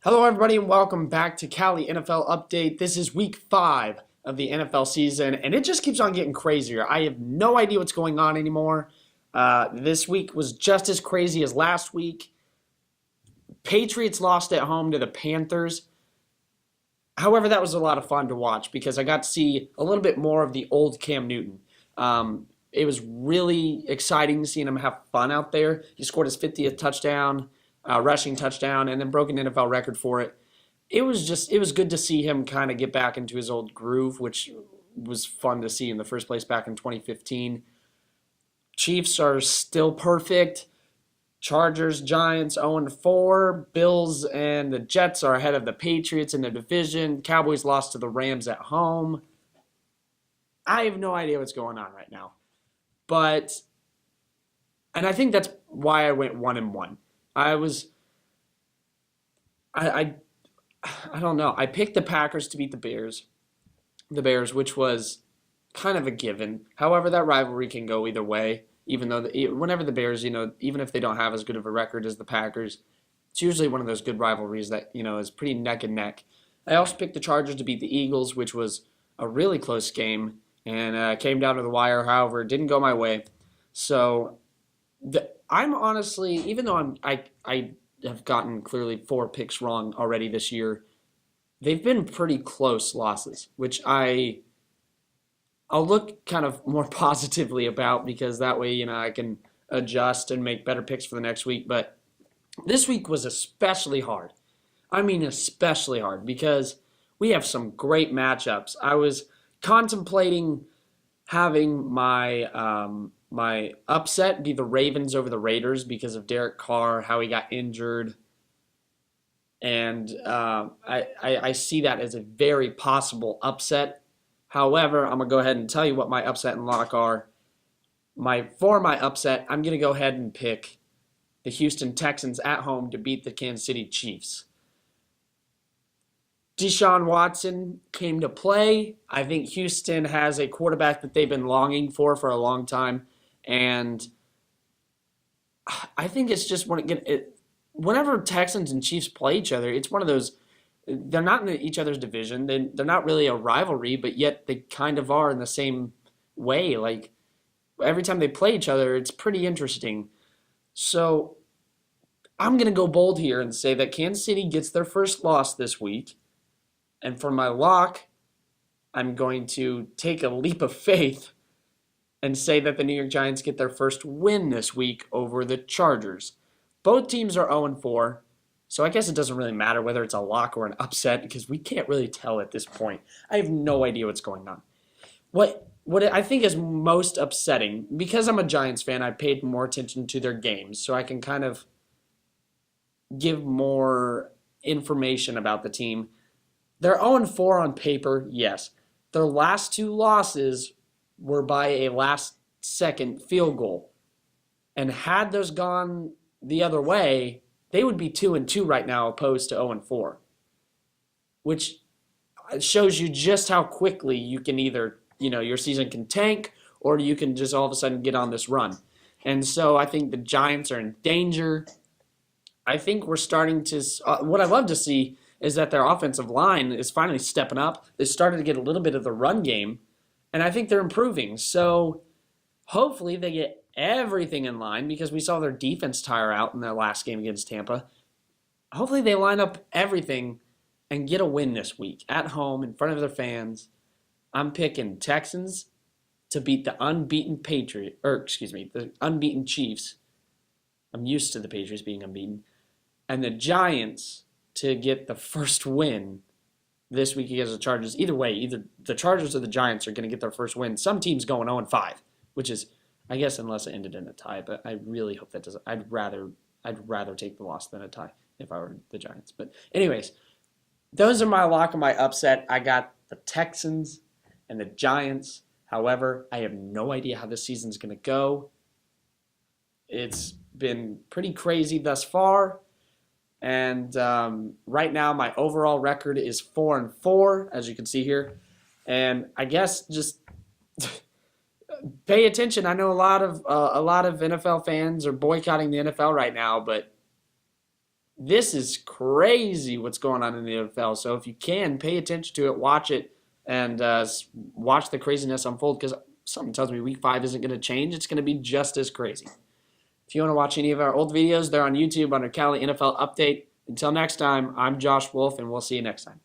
Hello, everybody, and welcome back to Cowley NFL Update. This is week 5 of the NFL season, and it just keeps on getting crazier. I have no idea what's going on anymore. This week was just as crazy as last week. Patriots lost at home to the Panthers. However, that was a lot of fun to watch because I got to see a little bit more of the old Cam Newton. It was really exciting seeing him have fun out there. He scored his 50th touchdown. Rushing touchdown, and then broke an NFL record for it. It was good to see him kind of get back into his old groove, which was fun to see in the first place back in 2015. Chiefs are still perfect. Chargers, Giants 0-4. Bills and the Jets are ahead of the Patriots in the division. Cowboys lost to the Rams at home. I have no idea what's going on right now. And I think that's why I went 1-1. I don't know. I picked the Packers to beat the Bears, which was kind of a given. However, that rivalry can go either way. Even though whenever the Bears, even if they don't have as good of a record as the Packers, it's usually one of those good rivalries that is pretty neck and neck. I also picked the Chargers to beat the Eagles, which was a really close game and came down to the wire. However, it didn't go my way. So I'm honestly, even though I have gotten clearly 4 picks wrong already this year, they've been pretty close losses, which I'll look kind of more positively about because that way I can adjust and make better picks for the next week. But this week was especially hard. I mean, especially hard because we have some great matchups. I was contemplating having my upset be the Ravens over the Raiders because of Derek Carr, how he got injured. And I see that as a very possible upset. However, I'm going to go ahead and tell you what my upset and lock are. For my upset, I'm going to go ahead and pick the Houston Texans at home to beat the Kansas City Chiefs. Deshaun Watson came to play. I think Houston has a quarterback that they've been longing for a long time. And I think it's just whenever Texans and Chiefs play each other, it's one of those, they're not in each other's division. They're not really a rivalry, but yet they kind of are in the same way. Like every time they play each other, it's pretty interesting. So I'm going to go bold here and say that Kansas City gets their first loss this week. And for my lock, I'm going to take a leap of faith and say that the New York Giants get their first win this week over the Chargers. Both teams are 0-4, so I guess it doesn't really matter whether it's a lock or an upset because we can't really tell at this point. I have no idea what's going on. What I think is most upsetting, because I'm a Giants fan, I paid more attention to their games, so I can kind of give more information about the team. They're 0-4 on paper, yes. Their last 2 losses were by a last-second field goal. And had those gone the other way, they would be 2-2 right now opposed to 0-4, which shows you just how quickly you can either, your season can tank or you can just all of a sudden get on this run. And so I think the Giants are in danger. I think we're starting to what I love to see is that their offensive line is finally stepping up. They started to get a little bit of the run game, and I think they're improving. So hopefully they get everything in line because we saw their defense tire out in their last game against Tampa. Hopefully they line up everything and get a win this week at home in front of their fans. I'm picking Texans to beat the unbeaten the unbeaten Chiefs. I'm used to the Patriots being unbeaten. And the Giants to get the first win this week against the Chargers. Either way, either the Chargers or the Giants are going to get their first win. Some teams going 0-5, which is, I guess, unless it ended in a tie. But I really hope that doesn't. I'd rather take the loss than a tie if I were the Giants. But anyways, those are my lock and my upset. I got the Texans and the Giants. However, I have no idea how this season's going to go. It's been pretty crazy thus far. And right now, my overall record is 4-4, as you can see here. And I guess just pay attention. I know a lot of NFL fans are boycotting the NFL right now, but this is crazy what's going on in the NFL. So if you can pay attention to it, watch it, and watch the craziness unfold. Because something tells me Week 5 isn't going to change. It's going to be just as crazy. If you want to watch any of our old videos, they're on YouTube under Cowley NFL Update. Until next time, I'm Josh Wolf, and we'll see you next time.